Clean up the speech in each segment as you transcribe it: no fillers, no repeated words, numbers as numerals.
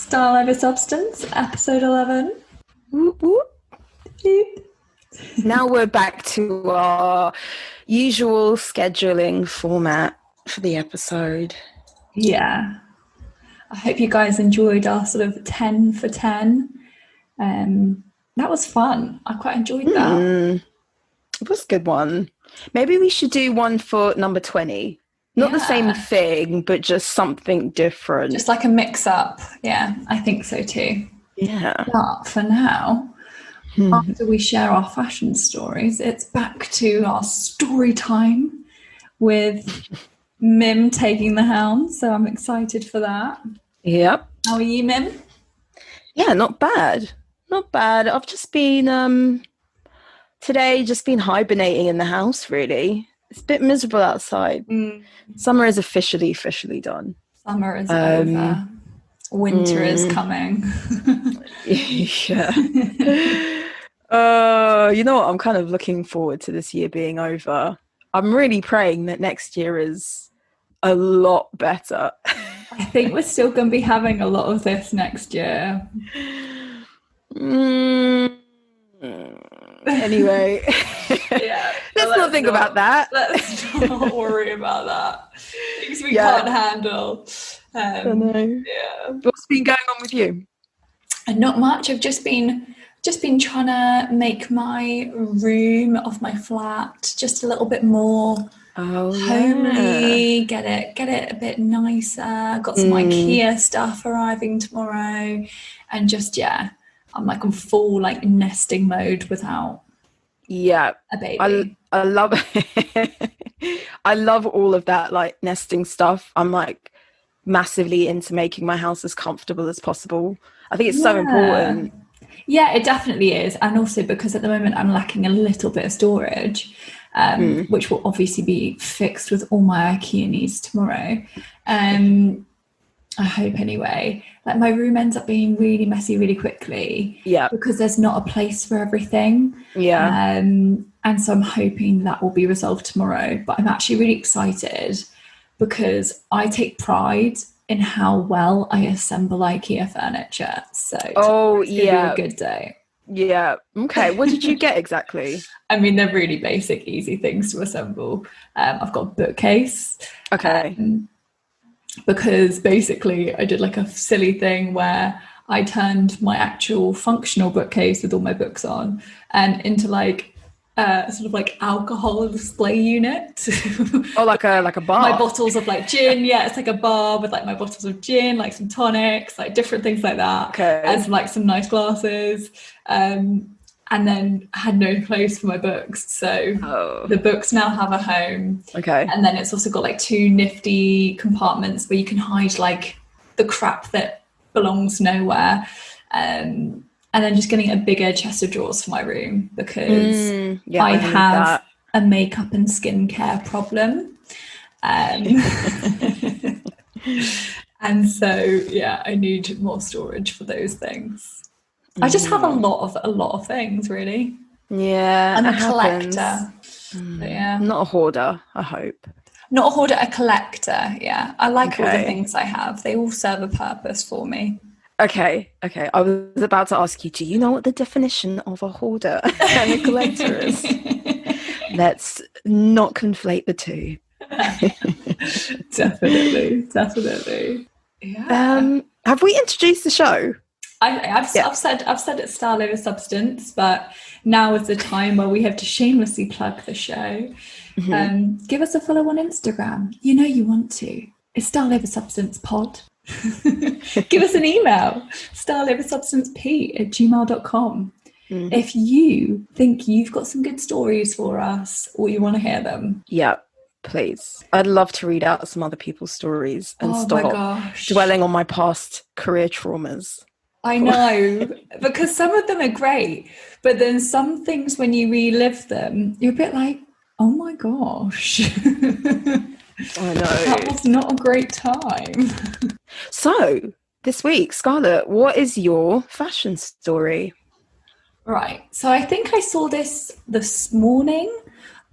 Style Over Substance, episode 11. Whoop, whoop. Beep. Now we're back to our usual scheduling format for the episode. Yeah. I hope you guys enjoyed our sort of 10 for 10. That was fun. I quite enjoyed that. It was a good one. Maybe we should do one for number 20. Not the same thing, but just something different. Just like a mix-up. Yeah, I think so too. Yeah. But for now, after we share our fashion stories, it's back to our story time with Mim taking the helm. So I'm excited for that. Yep. How are you, Mim? Yeah, not bad. Not bad. I've just been, today, just been hibernating in the house, really. It's a bit miserable outside. Summer is officially done. Summer is over. Winter is coming. Yeah. You know what? I'm kind of looking forward to this year being over. I'm really praying that next year is a lot better. I think we're still going to be having a lot of this next year. Anyway, let's not think about that. Let's not worry about that. Things we can't handle. I know. Yeah. What's been going on with you? And not much. I've just been trying to make my room of my flat just a little bit more homely. Get it a bit nicer. Got some IKEA stuff arriving tomorrow, and just I'm like on full like nesting mode without a baby. I love I love all of that like nesting stuff. I'm like massively into making my house as comfortable as possible. I think it's so important. Yeah, it definitely is. And also because at the moment I'm lacking a little bit of storage, which will obviously be fixed with all my IKEA needs tomorrow. I hope anyway. Like my room ends up being really messy really quickly. Yeah. Because there's not a place for everything. Yeah. And so I'm hoping that will be resolved tomorrow. But I'm actually really excited because I take pride in how well I assemble IKEA furniture. So it's gonna be a good day. Yeah. Okay. What did you get exactly? I mean, they're really basic, easy things to assemble. I've got a bookcase. Okay. Because basically I did like a silly thing where I turned my actual functional bookcase with all my books on and into like sort of like alcohol display unit. Oh, like a bar. My bottles of like gin. Yeah, it's like a bar with like my bottles of gin, like some tonics, like different things like that. Okay. And some nice glasses. And then I had no place for my books. So the books now have a home. Okay. And then it's also got like two nifty compartments where you can hide like the crap that belongs nowhere. And then just getting a bigger chest of drawers for my room because I have a makeup and skincare problem. And so, I need more storage for those things. I just have a lot of things, really. Yeah, I'm a collector. I'm not a hoarder, I hope. Not a hoarder, a collector, yeah. I like all the things I have. They all serve a purpose for me. Okay. I was about to ask you, do you know what the definition of a hoarder and a collector is? Let's not conflate the two. Definitely. Yeah. Have we introduced the show? I've said it's Style Over Substance, but now is the time where we have to shamelessly plug the show. Give us a follow on Instagram. You know you want to. It's Style Over Substance Pod. Give us an email, styleoversubstancepete@gmail.com. If you think you've got some good stories for us or you want to hear them. Yeah, please. I'd love to read out some other people's stories and stop dwelling on my past career traumas. I know, because some of them are great, but then some things when you relive them, you're a bit like, oh my gosh. I know. That was not a great time. So, this week, Scarlett, what is your fashion story? Right. So I think I saw this morning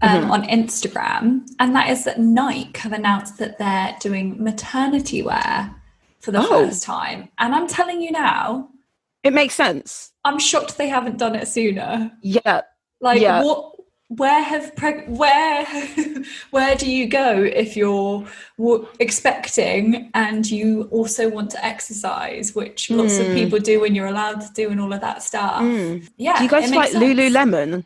on Instagram, and that is that Nike have announced that they're doing maternity wear for the first time. And I'm telling you now, it makes sense. I'm shocked they haven't done it sooner. Yeah. Like, yeah. where do you go if you're expecting and you also want to exercise, which lots of people do when you're allowed to do and all of that stuff. Yeah. Do you guys like Lululemon?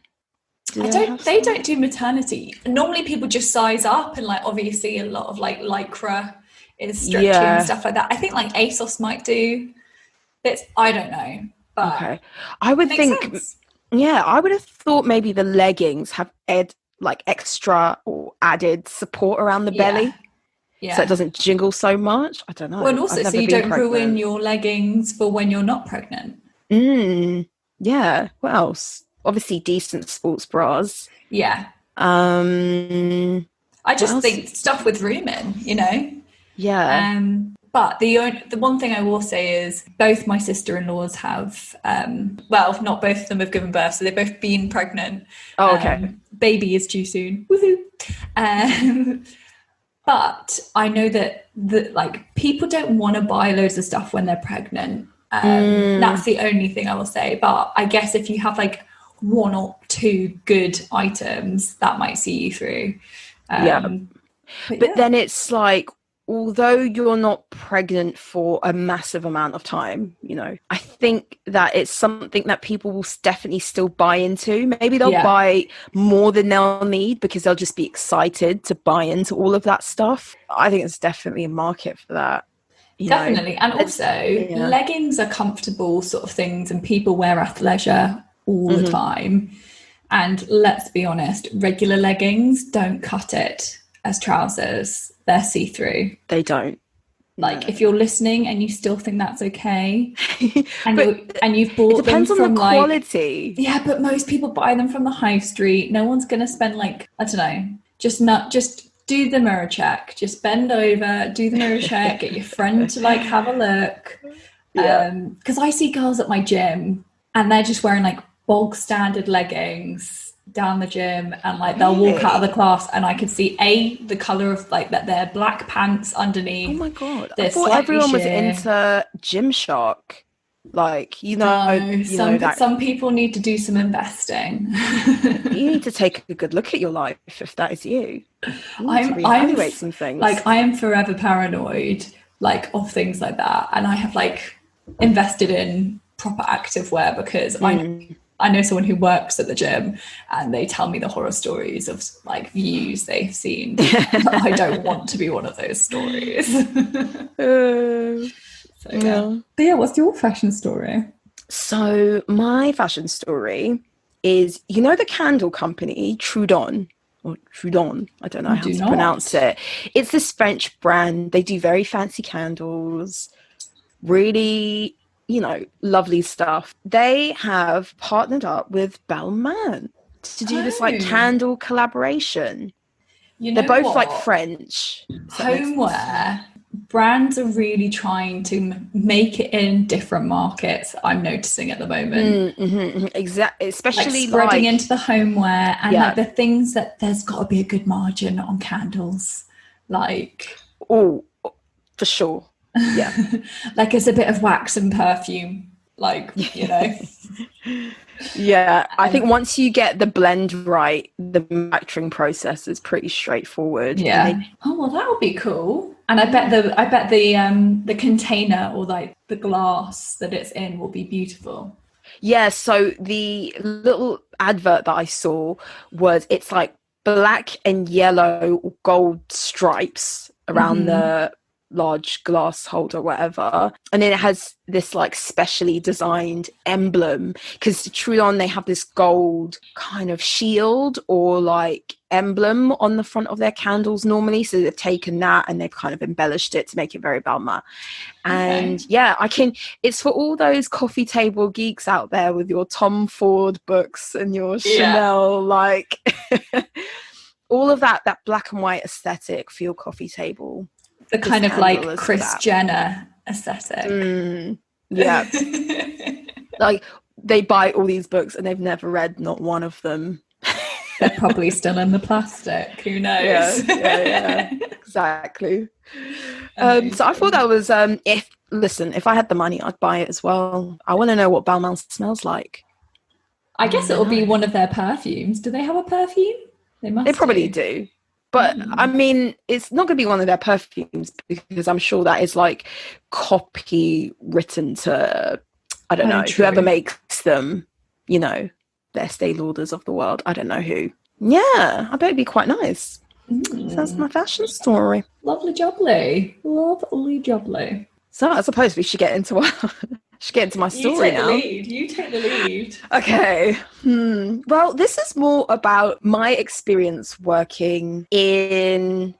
They don't do maternity. Normally people just size up, and like obviously a lot of like lycra is stretchy and stuff like that. I think like ASOS might do. I don't know. But okay. I would think sense. Yeah, I would have thought maybe the leggings have like extra or added support around the belly. Yeah. So it doesn't jingle so much. I don't know. Well, and also so you don't ruin your leggings for when you're not pregnant. Yeah. What else? Obviously decent sports bras. Yeah. I just think stuff with room in, you know? Yeah. But the one thing I will say is both my sister-in-laws have, well, not both of them have given birth, so they've both been pregnant. Oh, okay. Baby is due soon. Woohoo! But I know that like people don't want to buy loads of stuff when they're pregnant. That's the only thing I will say. But I guess if you have like one or two good items, that might see you through. But then it's like, although you're not pregnant for a massive amount of time, you know, I think that it's something that people will definitely still buy into. Maybe they'll buy more than they'll need because they'll just be excited to buy into all of that stuff. I think it's definitely a market for that. Definitely. And also leggings are comfortable sort of things, and people wear athleisure all the time. And let's be honest, regular leggings don't cut it as trousers. They're see-through. They don't. Like, if you're listening and you still think that's okay, and you've bought them from, on the quality. Like, yeah, but most people buy them from the high street. No one's going to spend like, I don't know, just do the mirror check. Just bend over, do the mirror check, get your friend to like have a look. Because I see girls at my gym and they're just wearing like bog standard leggings down the gym, and like they'll walk out of the class and I could see the color of like that their black pants underneath. Oh my god, I thought everyone was into Gymshark. Like, some people need to do some investing. You need to take a good look at your life if that is you. I'm some things. Like, I am forever paranoid like of things like that, and I have like invested in proper activewear because I know someone who works at the gym, and they tell me the horror stories of like views they've seen. I don't want to be one of those stories. But yeah, what's your fashion story? So my fashion story is, you know, the candle company Trudon, I don't know how to pronounce it. It's this French brand. They do very fancy candles, really, you know, lovely stuff. They have partnered up with Balmain to do this like candle collaboration. You know, they're both like French. Homeware brands are really trying to make it in different markets. I'm noticing at the moment. Exactly, especially like spreading into the homeware and like the things that there's got to be a good margin on candles. Like, for sure. Yeah. Like it's a bit of wax and perfume, like, you know. I think once you get the blend right, the manufacturing process is pretty straightforward. Well, that would be cool. And I bet the container or like the glass that it's in will be beautiful. So the little advert that I saw was, it's like black and yellow or gold stripes around the large glass holder, whatever, and then it has this like specially designed emblem, because Trudon, they have this gold kind of shield or like emblem on the front of their candles normally, so they've taken that and they've kind of embellished it to make it very Balmain. And it's for all those coffee table geeks out there with your Tom Ford books and your Chanel, like all of that black and white aesthetic for your coffee table. The kind of like Kris Jenner aesthetic. Like they buy all these books and they've never read not one of them. They're probably still in the plastic. Who knows? Yeah, exactly. So I thought that was if I had the money, I'd buy it as well. I want to know what Balmain smells like. I guess it'll be one of their perfumes. Do they have a perfume? They must. They probably do. But I mean, it's not going to be one of their perfumes because I'm sure that is like copy written to, I don't know, whoever makes them, you know, their Estee Lauders of the world. I don't know who. Yeah, I bet it'd be quite nice. So that's my fashion story. Lovely jubbly. Lovely jubbly. So I suppose we should get into my story now. You take the lead. Okay. Well, this is more about my experience working in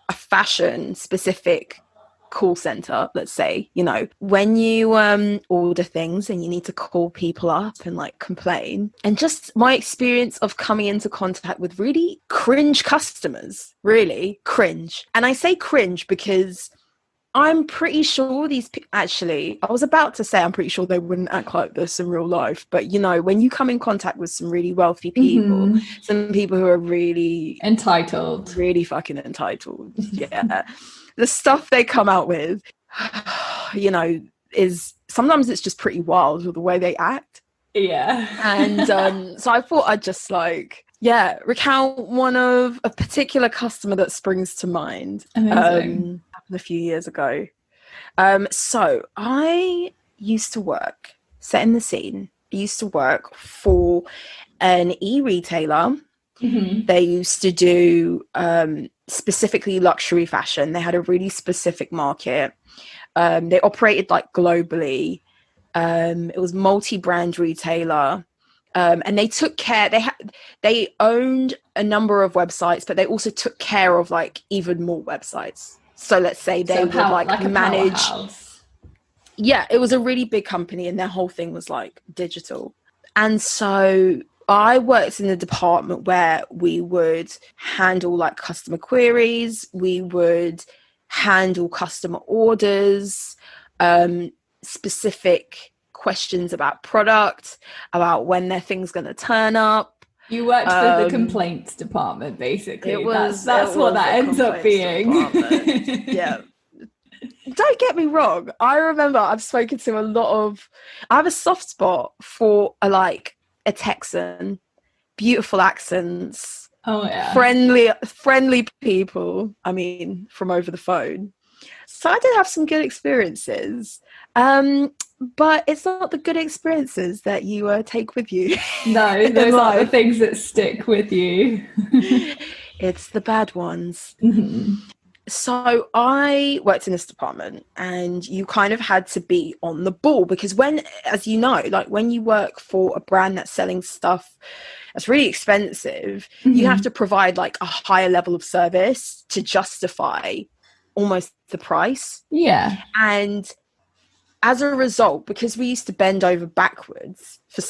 a fashion specific call center, let's say. You know, when you order things and you need to call people up and like complain, and just my experience of coming into contact with really cringe customers. Really cringe. And I say cringe because I'm pretty sure actually, I was about to say I'm pretty sure they wouldn't act like this in real life. But, you know, when you come in contact with some really wealthy people, some people who are really entitled, really fucking entitled. Yeah. The stuff they come out with, you know, sometimes it's just pretty wild with the way they act. Yeah. And so I thought I'd just recount a particular customer that springs to mind. Amazing. A few years ago. So I used to work, setting the scene, I used to work for an e-retailer. They used to do specifically luxury fashion. They had a really specific market. They operated like globally. It was multi-brand retailer. And they took care, they owned a number of websites, but they also took care of like even more websites. So let's say they would manage. Yeah, it was a really big company and their whole thing was like digital. And so I worked in the department where we would handle like customer queries. We would handle customer orders, specific questions about product, about when their thing's going to turn up. You worked for the complaints department, basically. That's what that ends up being. Yeah. Don't get me wrong. I remember I've spoken to I have a soft spot for a Texan, beautiful accents. Oh yeah. Friendly people. I mean, from over the phone. So I did have some good experiences. But it's not the good experiences that you take with you. No, those are the things that stick with you. It's the bad ones. So I worked in this department and you kind of had to be on the ball because as you know, like when you work for a brand that's selling stuff that's really expensive, you have to provide like a higher level of service to justify almost the price. Yeah. And as a result, because we used to bend over backwards for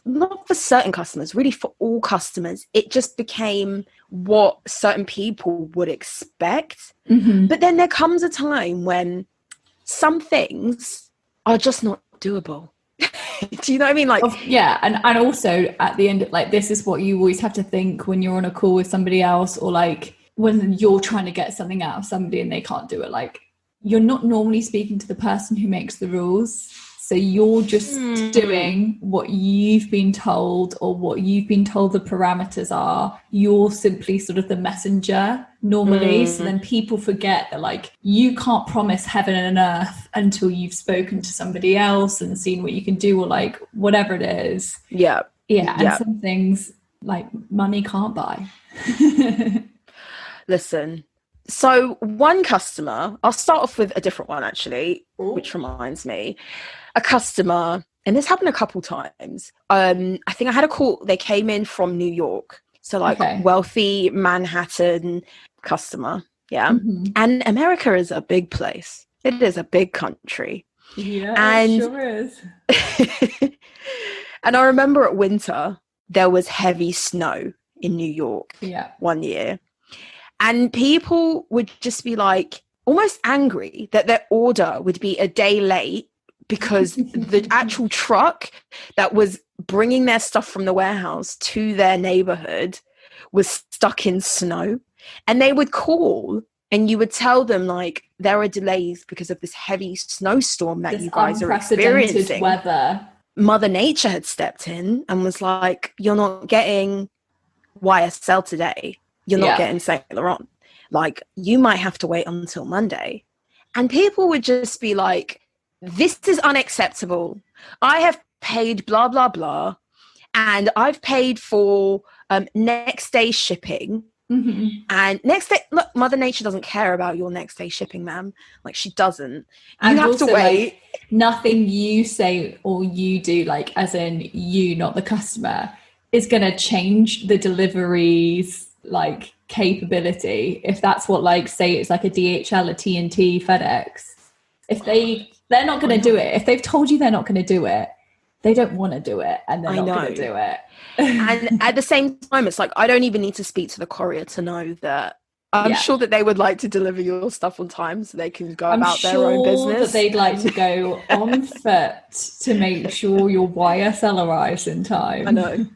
not for certain customers, really for all customers, it just became what certain people would expect. But then there comes a time when some things are just not doable. Do you know what I mean? Yeah, and also at the end, this is what you always have to think when you're on a call with somebody else, or when you're trying to get something out of somebody and they can't do it. You're not normally speaking to the person who makes the rules. So you're just doing what you've been told or what you've been told the parameters are. You're simply sort of the messenger normally. So then people forget that you can't promise heaven and earth until you've spoken to somebody else and seen what you can do or whatever it is. Yeah. And some things money can't buy. Listen. So one customer, I'll start off with a different one actually, which reminds me, a customer, and this happened a couple times. I think I had a call, they came in from New York. So wealthy Manhattan customer. Yeah. And America is a big place. It is a big country. Yeah, it sure is. And I remember at winter, there was heavy snow in New York one year. And people would just be almost angry that their order would be a day late because the actual truck that was bringing their stuff from the warehouse to their neighborhood was stuck in snow. And they would call and you would tell them like there are delays because of this heavy snowstorm that this you guys are unprecedented experiencing. Weather. Mother Nature had stepped in and was like, you're not getting YSL today. You're not getting Saint Laurent. Like, you might have to wait until Monday. And people would just be like, this is unacceptable. I have paid blah, blah, blah. And I've paid for next day shipping. Mm-hmm. And next day, look, Mother Nature doesn't care about your next day shipping, ma'am. Like, she doesn't. And you have also, to wait. Like, nothing you say or you do, like, as in you, not the customer, is going to change the delivery's like capability. If that's what, like, say it's like a DHL, a TNT, FedEx, if they're not going to do it, if they've told you they're not going to do it, they don't want to do it, and they're not going to do it. And at the same time, it's like, I don't even need to speak to the courier to know that I'm sure that they would like to deliver your stuff on time so they can go about their own business. That they'd like to go on foot to make sure your YSL arrives in time. I know.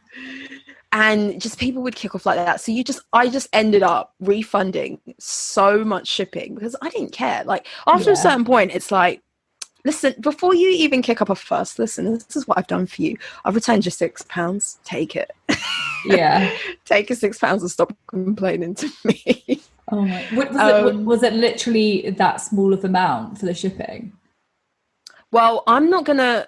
And just people would kick off like that. So I just ended up refunding so much shipping because I didn't care. Like, after a certain point, it's like, listen, before you even kick up a fuss, listen, this is what I've done for you. I've returned your £6. Take it. Yeah. Take your £6 and stop complaining to me. Oh my. Was it literally that small of amount for the shipping? Well, I'm not gonna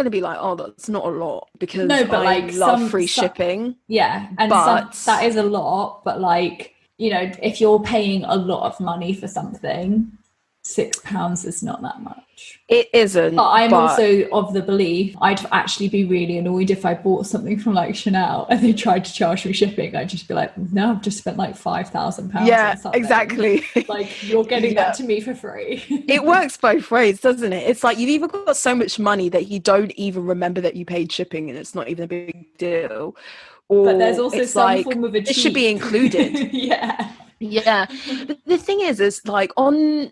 be like, oh, that's not a lot, because I like love free shipping. Yeah, and that is a lot, but like, you know, if you're paying a lot of money for something, £6 is not that much. It isn't. But I'm also of the belief I'd actually be really annoyed if I bought something from like Chanel and they tried to charge me shipping. I'd just be like, no, I've just spent like £5,000. Yeah, or something. Exactly. Like, you're getting that to me for free. It works both ways, doesn't it? It's like you've either got so much money that you don't even remember that you paid shipping and it's not even a big deal. Or but there's also some form of a cheat. It should be included. Yeah. The thing is like, on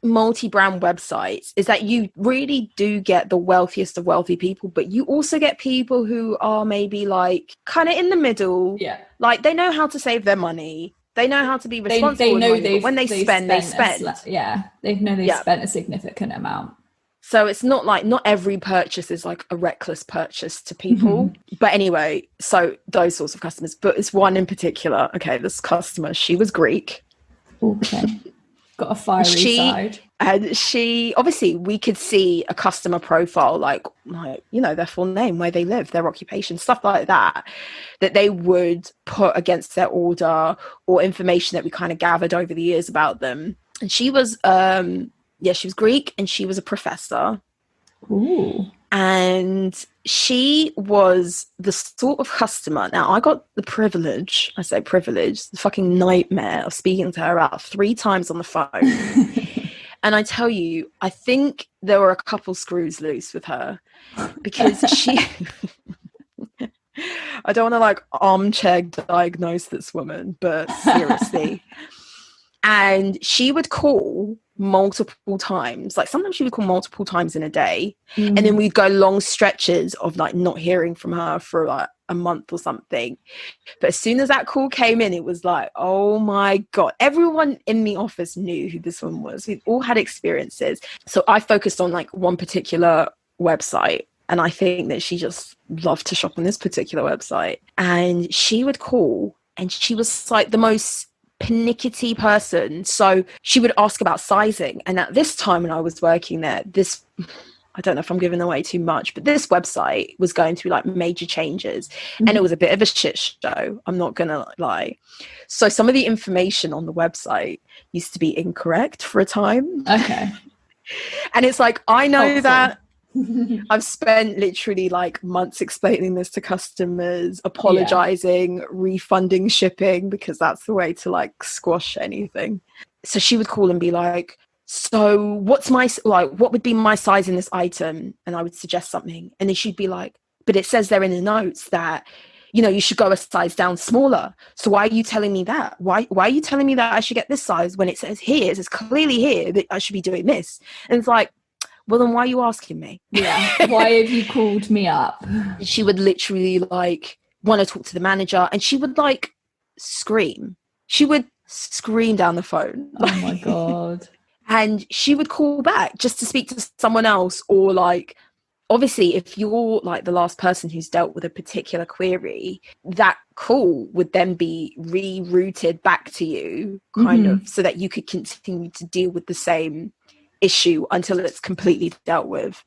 multi-brand websites, is that you really do get the wealthiest of wealthy people, but you also get people who are maybe like kind of in the middle. Like, they know how to save their money, they know how to be responsible. They know when they spend. They spend spent a significant amount. So it's not like, not every purchase is like a reckless purchase to people. But anyway, so those sorts of customers, but it's one in particular. Okay, this customer, she was Greek. Okay. Got a fiery side. And she, obviously, we could see a customer profile, like, you know, their full name, where they live, their occupation, stuff like that they would put against their order, or information that we kind of gathered over the years about them. And she was, she was Greek, and she was a professor. Ooh. And she was the sort of customer. Now, I got the privilege, I say privilege, the fucking nightmare of speaking to her about 3 times on the phone. And I tell you, I think there were a couple screws loose with her, because she... I don't want to like armchair diagnose this woman, but seriously. And she would call multiple times. Like, sometimes she would call multiple times in a day. And then we'd go long stretches of like not hearing from her for like a month or something. But as soon as that call came in, it was like, oh my God. Everyone in the office knew who this one was. We all had experiences. So I focused on like one particular website. And I think that she just loved to shop on this particular website. And she would call, and she was like the most pernickety person. So she would ask about sizing. And at this time when I was working there, I don't know if I'm giving away too much, but this website was going through like major changes. And it was a bit of a shit show, I'm not gonna lie. So some of the information on the website used to be incorrect for a time. Okay. And it's like, I know that I've spent literally like months explaining this to customers, apologizing, refunding shipping, because that's the way to like squash anything. So she would call and be like, so what would be my size in this item? And I would suggest something. And then she'd be like, but it says there in the notes that, you know, you should go a size down smaller. So why are you telling me that? Why are you telling me that I should get this size when it says clearly here that I should be doing this? And it's like, well, then why are you asking me? Yeah. Why have you called me up? She would literally like want to talk to the manager, and she would like scream. She would scream down the phone. Oh my God. And she would call back just to speak to someone else, or like, obviously, if you're like the last person who's dealt with a particular query, that call would then be rerouted back to you, kind of, so that you could continue to deal with the same issue until it's completely dealt with.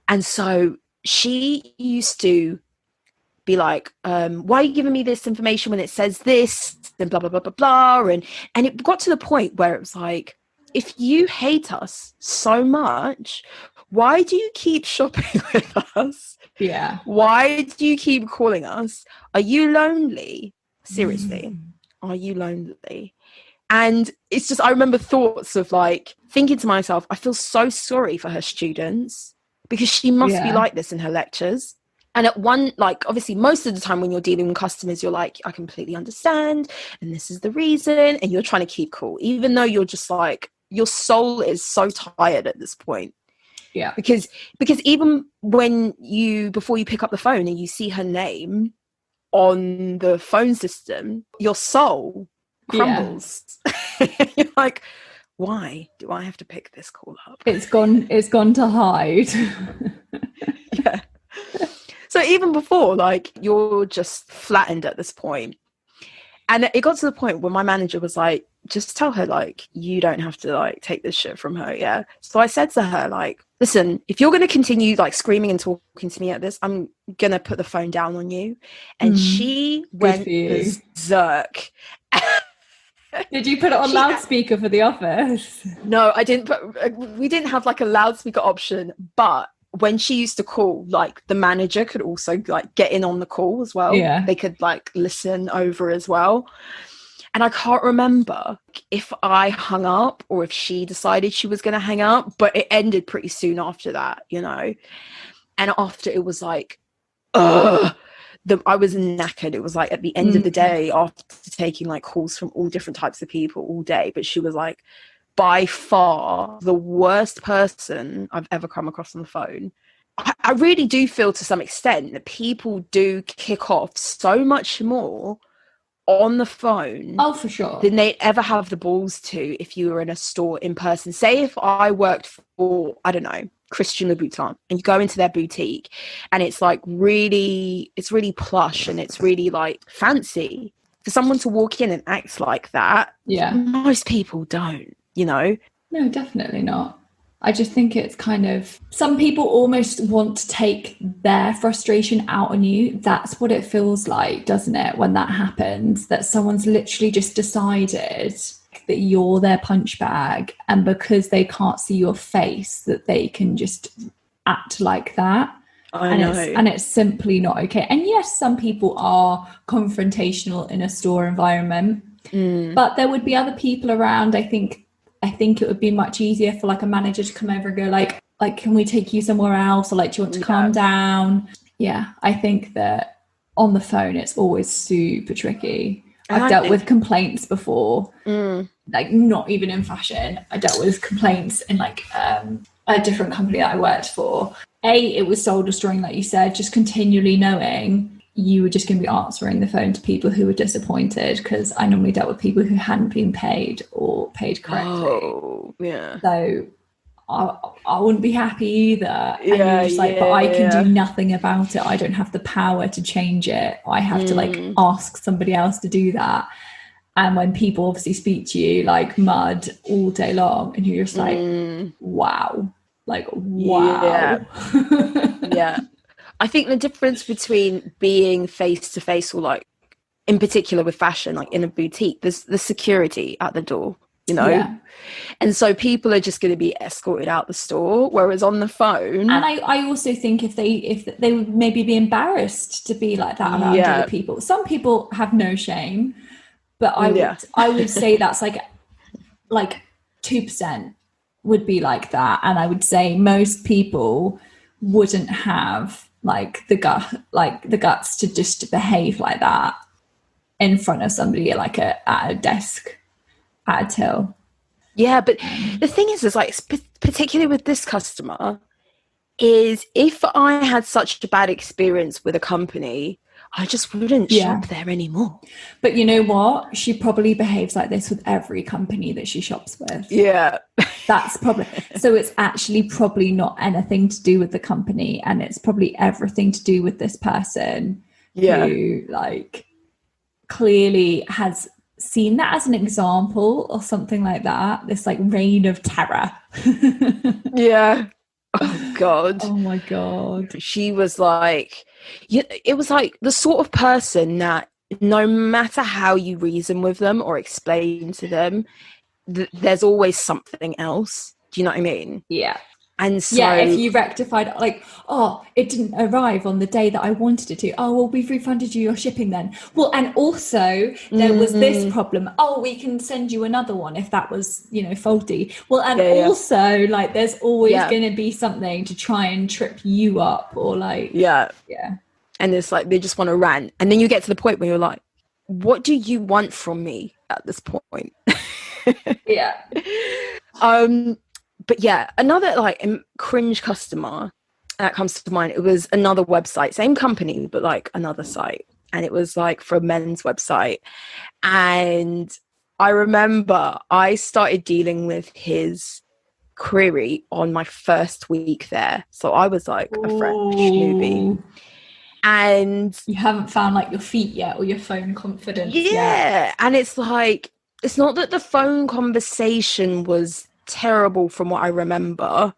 And so she used to be like, why are you giving me this information when it says this, and blah, blah, blah, blah, blah. And it got to the point where it was like, if you hate us so much, why do you keep shopping with us? Yeah. Why do you keep calling us? Are you lonely? Seriously, are you lonely? And it's just, I remember thoughts of like thinking to myself, I feel so sorry for her students, because she must be like this in her lectures. And at one, like, obviously, most of the time when you're dealing with customers, you're like, I completely understand, and this is the reason, and you're trying to keep cool, even though you're just like, your soul is so tired at this point. Yeah. Because even when before you pick up the phone and you see her name on the phone system, your soul crumbles. Yeah. You're like, why do I have to pick this call up? It's gone to hide. Yeah. So even before, like, you're just flattened at this point. And it got to the point where my manager was like, just tell her, like, you don't have to, like, take this shit from her, yeah? So I said to her, like, listen, if you're going to continue, like, screaming and talking to me at this, I'm going to put the phone down on you. And she went berserk. Did you put it on loudspeaker for the office? No, I didn't we didn't have, like, a loudspeaker option, but when she used to call, like, the manager could also, like, get in on the call as well. Yeah. They could, like, listen over as well. And I can't remember if I hung up or if she decided she was going to hang up, but it ended pretty soon after that, you know. And after, it was like, I was knackered. It was like at the end of the day, after taking, like, calls from all different types of people all day. But she was like, by far the worst person I've ever come across on the phone. I really do feel, to some extent, that people do kick off so much more on the phone, for sure, than they'd ever have the balls to if you were in a store in person. Say if I worked for, I don't know, Christian Louboutin, and you go into their boutique and it's like it's really plush and it's really like fancy. For someone to walk in and act like that, most people don't, you know? No, definitely not. I just think it's kind of, some people almost want to take their frustration out on you. That's what it feels like, doesn't it, when that happens, that someone's literally just decided that you're their punch bag, and because they can't see your face, that they can just act like that. And it's simply not okay. And yes, some people are confrontational in a store environment, but there would be other people around. I think it would be much easier for, like, a manager to come over and go like, can we take you somewhere else? Or, like, do you want to calm down? Yeah, I think that on the phone, it's always super tricky. I've dealt with complaints before, like, not even in fashion. I dealt with complaints in, like, a different company that I worked for. It was soul destroying, like you said, just continually knowing you were just going to be answering the phone to people who were disappointed, because I normally dealt with people who hadn't been paid or paid correctly. Oh, yeah. So I wouldn't be happy either. And you're just like, but I can do nothing about it. I don't have the power to change it. I have to, like, ask somebody else to do that. And when people obviously speak to you like mud all day long, and you're just like, wow. Like, wow. Yeah. I think the difference between being face-to-face, or, like, in particular with fashion, like in a boutique, there's the security at the door, you know? Yeah. And so people are just going to be escorted out the store, whereas on the phone... And I also think if they would maybe be embarrassed to be like that around other people. Some people have no shame, but I would say that's like 2% would be like that. And I would say most people wouldn't have, like, the guts to just behave like that in front of somebody, like, at a desk at a till. Yeah, but the thing is like, particularly with this customer, is if I had such a bad experience with a company, I just wouldn't shop there anymore. But you know what? She probably behaves like this with every company that she shops with. Yeah. That's probably, so it's actually probably not anything to do with the company, and it's probably everything to do with this person who like clearly has seen that as an example or something like that. This like reign of terror. Yeah. Oh God. Oh my God. She was like, it was like the sort of person that no matter how you reason with them or explain to them, there's always something else. Do you know what I mean? Yeah. And so if you rectified, like, oh, it didn't arrive on the day that I wanted it to. Oh, well, we've refunded you your shipping then. Well, and also there was this problem. Oh, we can send you another one if that was, faulty. Well, and also like there's always going to be something to try and trip you up or like. Yeah. And it's like they just want to rant. And then you get to the point where you're like, what do you want from me at this point? Yeah. But yeah, another like cringe customer that comes to mind. It was another website, same company, but like another site. And it was like for a men's website. And I remember I started dealing with his query on my first week there. So I was like a fresh newbie. And you haven't found like your feet yet or your phone confidence yet. Yeah. And it's like, it's not that the phone conversation was terrible from what I remember.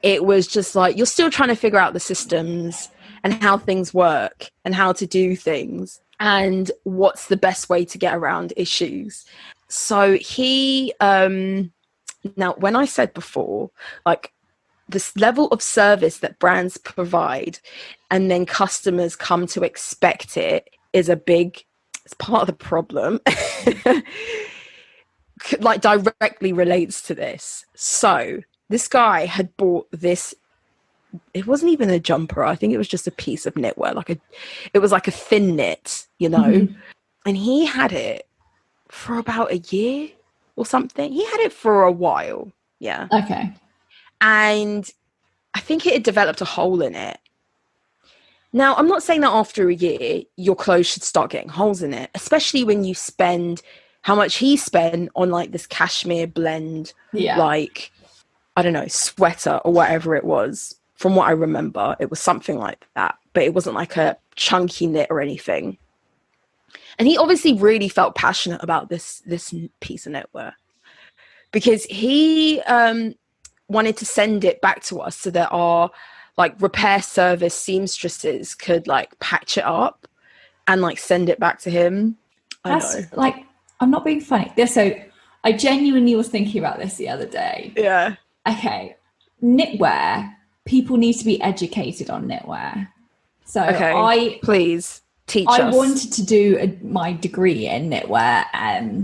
It was just like you're still trying to figure out the systems and how things work and how to do things and what's the best way to get around issues. So he now when I said before, like this level of service that brands provide and then customers come to expect it is it's part of the problem. Like directly relates to this. So this guy had bought this, it wasn't even a jumper, I think it was just a piece of knitwear, it was like a thin knit, and he had it for about a year or something. He had it for a while. Okay. And I think it had developed a hole in it. Now, I'm not saying that after a year your clothes should start getting holes in it, especially when you spend how much he spent on like this cashmere blend, like, I don't know, sweater or whatever it was. From what I remember, it was something like that, but it wasn't like a chunky knit or anything. And he obviously really felt passionate about this piece of knitwear because he wanted to send it back to us so that our like repair service seamstresses could like patch it up and like send it back to him. That's like, I'm not being funny. So I genuinely was thinking about this the other day. Yeah. Okay. Knitwear. People need to be educated on knitwear. So please teach us. I wanted to do my degree in knitwear,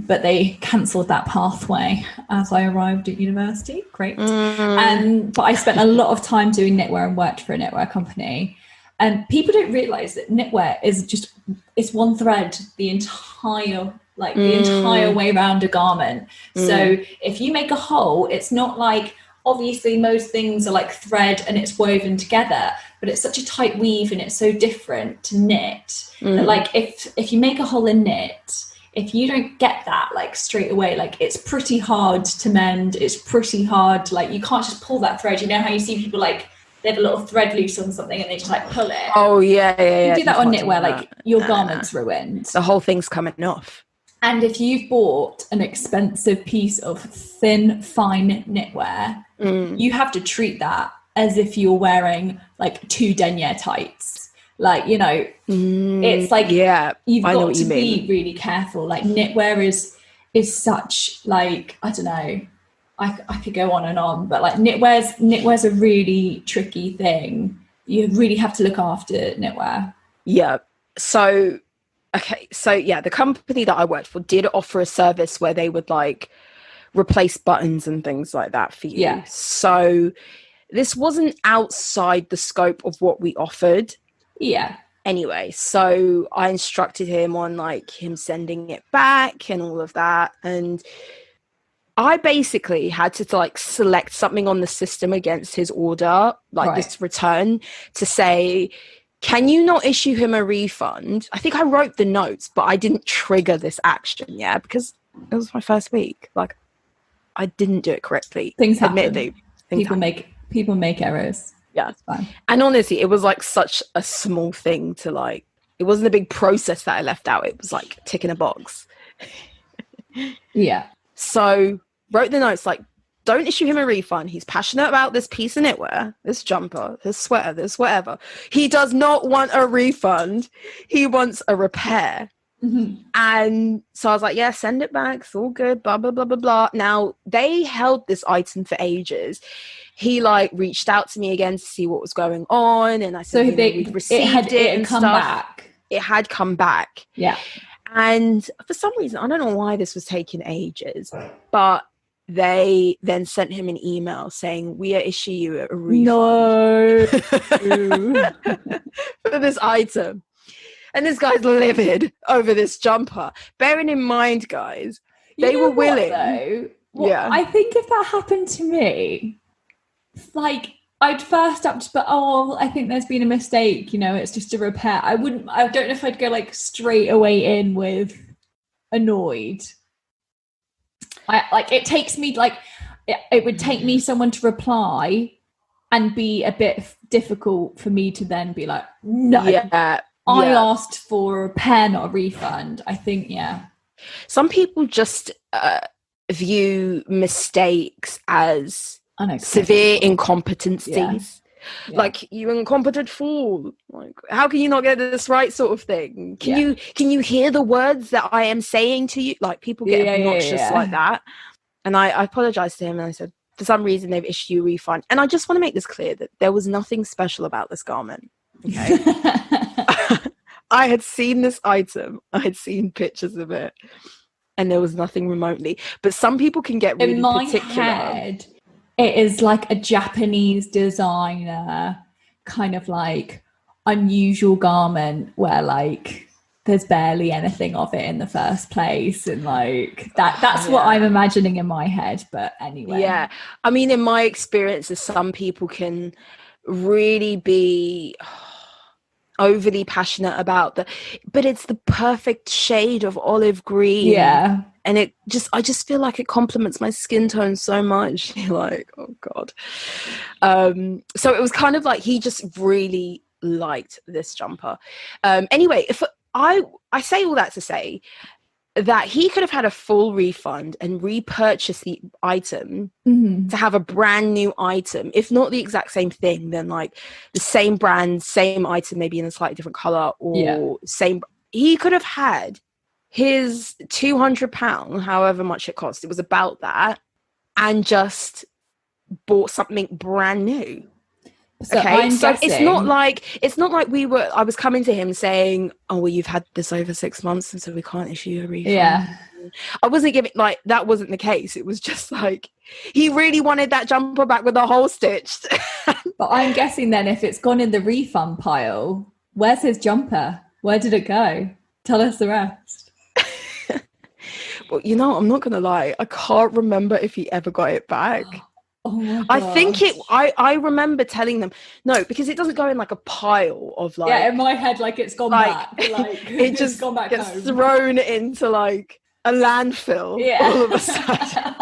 but they cancelled that pathway as I arrived at university. Great. But I spent a lot of time doing knitwear and worked for a knitwear company. And people don't realise that knitwear is it's one thread the entire way around a garment. So if you make a hole, it's not like, obviously most things are like thread and it's woven together, but it's such a tight weave and it's so different to knit that like if you make a hole in knit, if you don't get that like straight away, like it's pretty hard to mend, it's pretty hard to, like, you can't just pull that thread. You know how you see people like they have a little thread loose on something and they just like pull it. Oh yeah. You do that on knitwear, like your garment's ruined. The whole thing's coming off. And if you've bought an expensive piece of thin, fine knitwear, you have to treat that as if you're wearing like 2 denier tights. Like, it's like, you've got to be really careful. Like knitwear is such like, I don't know, I could go on and on, but like knitwear's a really tricky thing. You really have to look after knitwear. Yeah. So the company that I worked for did offer a service where they would like replace buttons and things like that for you. Yeah. So this wasn't outside the scope of what we offered. Yeah. Anyway, so I instructed him on like him sending it back and all of that. And I basically had to like select something on the system against his order, like this return, to say, can you not issue him a refund? I think I wrote the notes, but I didn't trigger this action, because it was my first week. Like, I didn't do it correctly. Things happen. Admittedly, people make errors. Yeah. It's fine. And honestly, it was like such a small thing to like, it wasn't a big process that I left out. It was like ticking a box. Yeah. So wrote the notes like, don't issue him a refund. He's passionate about this piece of knitwear, this jumper, this sweater, this whatever. He does not want a refund. He wants a repair. Mm-hmm. And so I was like, yeah, send it back. It's all good, blah, blah, blah, blah, blah. Now, they held this item for ages. He like reached out to me again to see what was going on. And I said, so we'd received it and come stuff. Back. It had come back. Yeah. And for some reason, I don't know why this was taking ages, but they then sent him an email saying, we are issuing you a refund. No. For this item. And this guy's livid over this jumper. Bearing in mind, guys, they were willing. I think if that happened to me, like, I'd first up to, but I think there's been a mistake, it's just a repair. I don't know if I'd go like straight away in with annoyed. It takes me like, it would take me someone to reply and be a bit difficult for me to then be like, no, I asked for a repair, not a refund. I think, some people just view mistakes as severe incompetencies. Yeah. Like, you incompetent fool, like, how can you not get this right, sort of thing. Can you hear the words that I am saying to you? Like, people get obnoxious like that. And I apologized to him and I said, for some reason they've issued you a refund. And I just want to make this clear that there was nothing special about this garment. Okay. I had seen this item, I had seen pictures of it, and there was nothing remotely. But some people can get really particular. Head, it is like a Japanese designer kind of like unusual garment where like there's barely anything of it in the first place, and like that's what I'm imagining in my head. But anyway, I mean, in my experiences, some people can really be overly passionate about but it's the perfect shade of olive green, and I just feel like it complements my skin tone so much. Like, oh god. So it was kind of like he just really liked this jumper. Anyway, if I say all that to say that he could have had a full refund and repurchase the item to have a brand new item, if not the exact same thing, then like the same brand, same item, maybe in a slightly different color, or same. He could have had his £200, however much it cost. It was about that, and just bought something brand new. So it's not like I was coming to him saying, oh well, you've had this over 6 months and so we can't issue you a refund. I wasn't giving, like, that wasn't the case. It was just like he really wanted that jumper back with the hole stitched. But I'm guessing then, if it's gone in the refund pile, where's his jumper? Where did it go? Tell us the rest. Well, I'm not gonna lie, I can't remember if he ever got it back. Oh my gosh. I think I remember telling them no, because it doesn't go in like a pile of like, in my head, like it's gone back, like it just gone back gets home. thrown into like a landfill all of a sudden.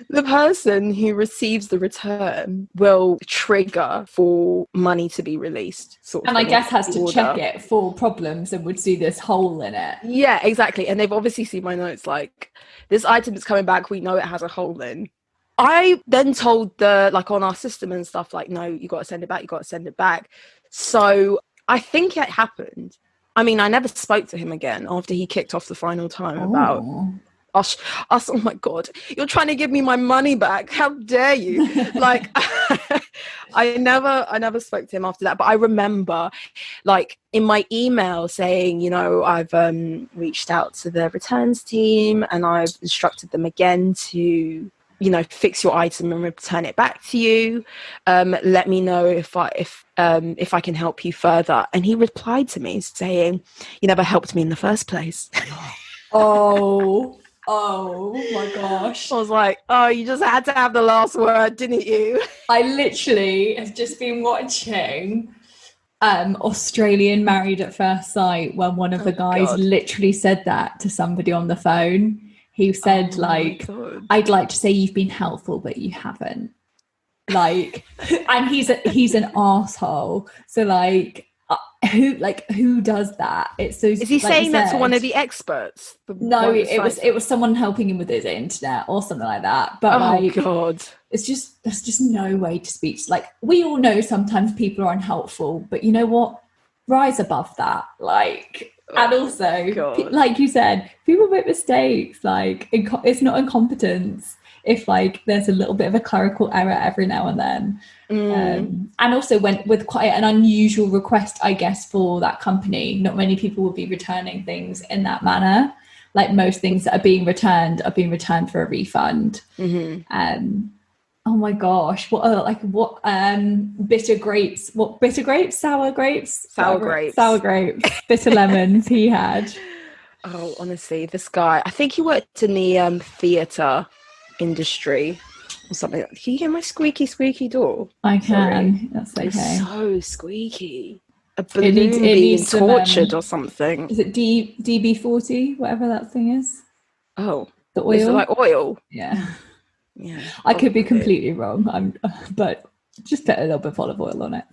The person who receives the return will trigger for money to be released, and I guess has to check it for problems and would see this hole in it. Yeah, exactly. And they've obviously seen my notes like, this item is coming back, we know it has a hole in. I then told on our system and stuff, like, no, you got to send it back. So I think it happened. I mean, I never spoke to him again after he kicked off the final time about us. Oh my god, you're trying to give me my money back, how dare you. Like, I never spoke to him after that. But I remember, like, in my email saying, I've reached out to the returns team and I've instructed them again to fix your item and return it back to you. Let me know if I can help you further. And he replied to me saying, you never helped me in the first place. Oh, Oh my gosh. I was like, oh, you just had to have the last word, didn't you? I literally have just been watching Australian Married at First Sight, when one of the guys literally said that to somebody on the phone. He said, like, I'd like to say you've been helpful, but you haven't. Like, and he's an asshole. So who does that? It's so. Is he saying that to one of the experts? No, it was someone helping him with his internet or something like that. But God, there's just no way to speak. Like, we all know sometimes people are unhelpful, but you know what? Rise above that. Like, and also, like you said, people make mistakes. Like, it's not incompetence if like there's a little bit of a clerical error every now and then. And also went with quite an unusual request, I guess, for that company. Not many people will be returning things in that manner. Like, most things that are being returned for a refund. Oh my gosh, bitter grapes, sour grapes, bitter lemons he had. Oh, honestly, this guy, I think he worked in the theatre industry or something. Can you hear my squeaky door? I can. Sorry. That's okay. It's so squeaky. A balloon being tortured or something. Is it DB40, whatever that thing is? Oh, the oil. Is it like oil? Yeah. Yeah. I could be completely wrong. But just put a little bit of olive oil on it.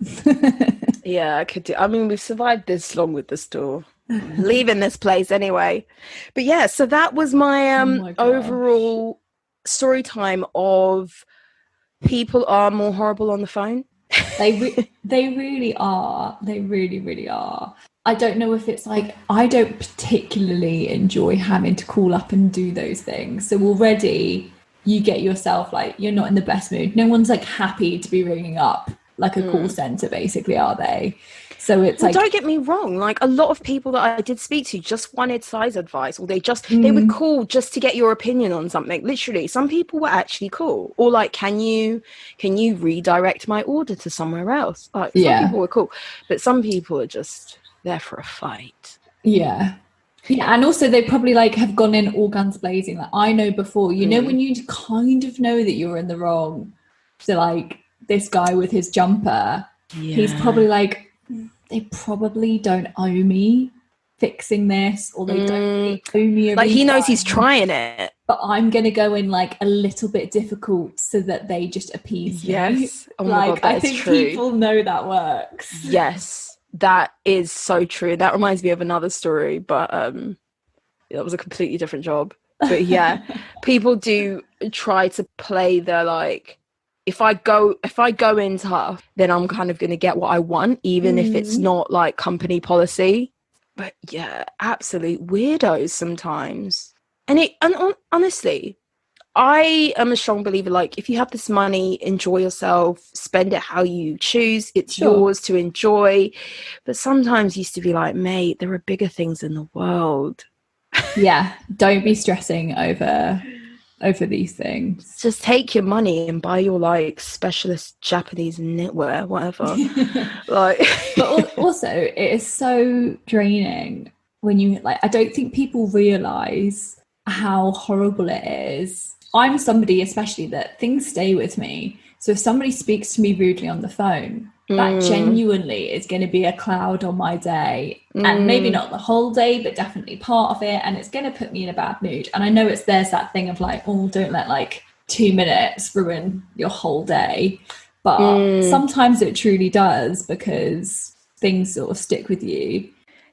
Yeah, I could do. I mean, we've survived this long with the store. Leaving this place anyway. But yeah, so that was my overall story time of people are more horrible on the phone. They really are. They really, really are. I don't know if it's like, I don't particularly enjoy having to call up and do those things. So already you get yourself like, you're not in the best mood. No one's like happy to be ringing up like a call center, basically, are they? So it's don't get me wrong, like a lot of people that I did speak to just wanted size advice, or they would call just to get your opinion on something. Literally, some people were actually cool, or like, can you redirect my order to somewhere else? Like, some people were cool, but some people are just there for a fight. Yeah, and also they probably like have gone in all guns blazing. Like, I know before, you know, when you kind of know that you're in the wrong. So like this guy with his jumper, he's probably like, they probably don't owe me fixing this, or they don't really owe me a like refund. He knows he's trying it, but I'm gonna go in like a little bit difficult so that they just appease me. Oh like, my God, I think people know that works. Yes, that is so true. That reminds me of another story, but that was a completely different job. But yeah, people do try to play the like, if I go in tough, then I'm kind of going to get what I want, even if it's not like company policy. But yeah, absolute weirdos sometimes. And honestly, I am a strong believer, like, if you have this money, enjoy yourself, spend it how you choose. It's yours to enjoy. But sometimes used to be like, mate, there are bigger things in the world. Yeah, don't be stressing over these things. Just take your money and buy your like specialist Japanese knitwear, whatever. Like, but also it is so draining when you like, I don't think people realize how horrible it is. I'm somebody especially that things stay with me. So if somebody speaks to me rudely on the phone, that genuinely is going to be a cloud on my day. And maybe not the whole day, but definitely part of it. And it's going to put me in a bad mood. And I know there's that thing of like, oh, don't let like 2 minutes ruin your whole day. But sometimes it truly does, because things sort of stick with you.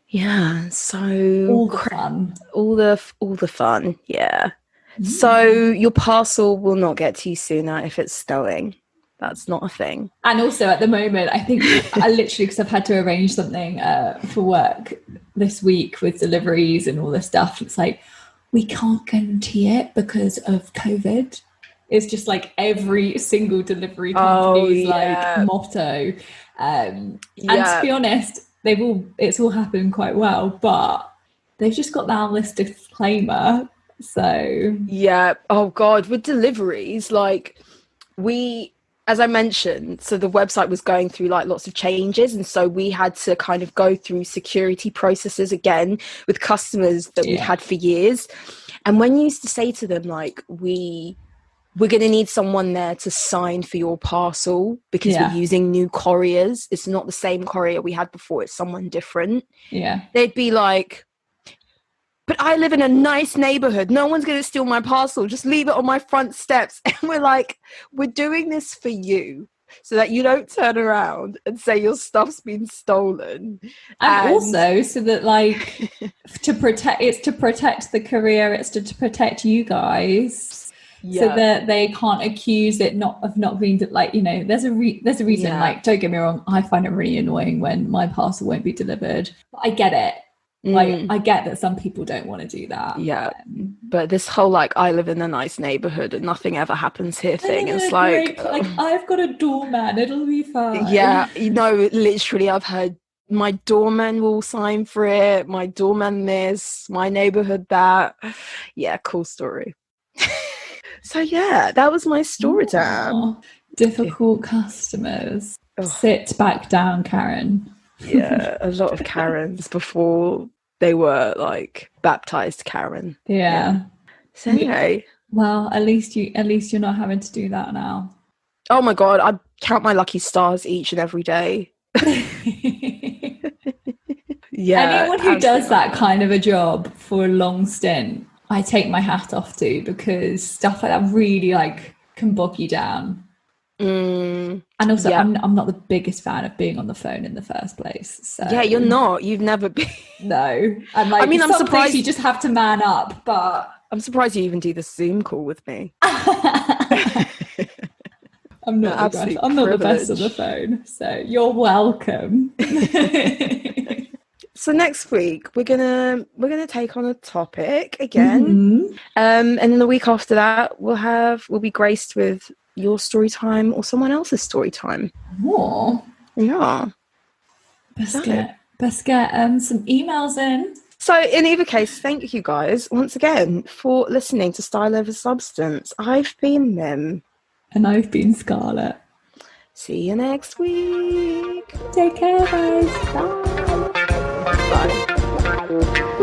Yeah. So all the fun. All the fun. Yeah. So your parcel will not get to you sooner if it's snowing. That's not a thing. And also at the moment, I think I literally, because I've had to arrange something for work this week with deliveries and all this stuff, it's like, we can't guarantee it because of COVID. It's just like every single delivery company's like motto. And to be honest, it's all happened quite well, but they've just got that list disclaimer. So yeah. Oh God, with deliveries, like as I mentioned, so the website was going through like lots of changes, and so we had to kind of go through security processes again with customers that we'd had for years. And when you used to say to them, like, we're going to need someone there to sign for your parcel because we're using new couriers. It's not the same courier we had before. It's someone different. Yeah. They'd be like, but I live in a nice neighborhood. No one's going to steal my parcel. Just leave it on my front steps. And we're like, we're doing this for you so that you don't turn around and say your stuff's been stolen. And also so that, like, to protect the courier, it's to protect you guys. So that they can't accuse it of not being, like, you know, there's a reason. Like, don't get me wrong, I find it really annoying when my parcel won't be delivered. But I get it. Like, I get that some people don't want to do that. Yeah. But this whole, like, I live in a nice neighborhood and nothing ever happens here thing, it's like I've got a doorman, it'll be fine. Yeah, you know, literally I've heard my doorman will sign for it, my doorman this, my neighborhood that. Yeah, cool story. So yeah, that was my story time. Difficult customers. Sit back down, Karen. Yeah, a lot of Karens before they were, like, baptized Karen. Yeah. So anyway. Well, at least you're not having to do that now. Oh my God, I count my lucky stars each and every day. Yeah. Anyone who does that kind of a job for a long stint, I take my hat off to, because stuff like that really, like, can bog you down. And also, I'm not the biggest fan of being on the phone in the first place. So yeah, you're not. You've never been. No. And, like, I mean, I'm surprised you just have to man up, but I'm surprised you even do the Zoom call with me. I'm not the best on the phone, so you're welcome. So next week we're gonna take on a topic again, and then the week after that we'll be graced with your story time or someone else's story time. More, yeah. Best get some emails in. So in either case, thank you guys once again for listening to Style Over Substance. I've been Mim. And I've been Scarlett. See you next week. Take care, guys. Bye. Bye.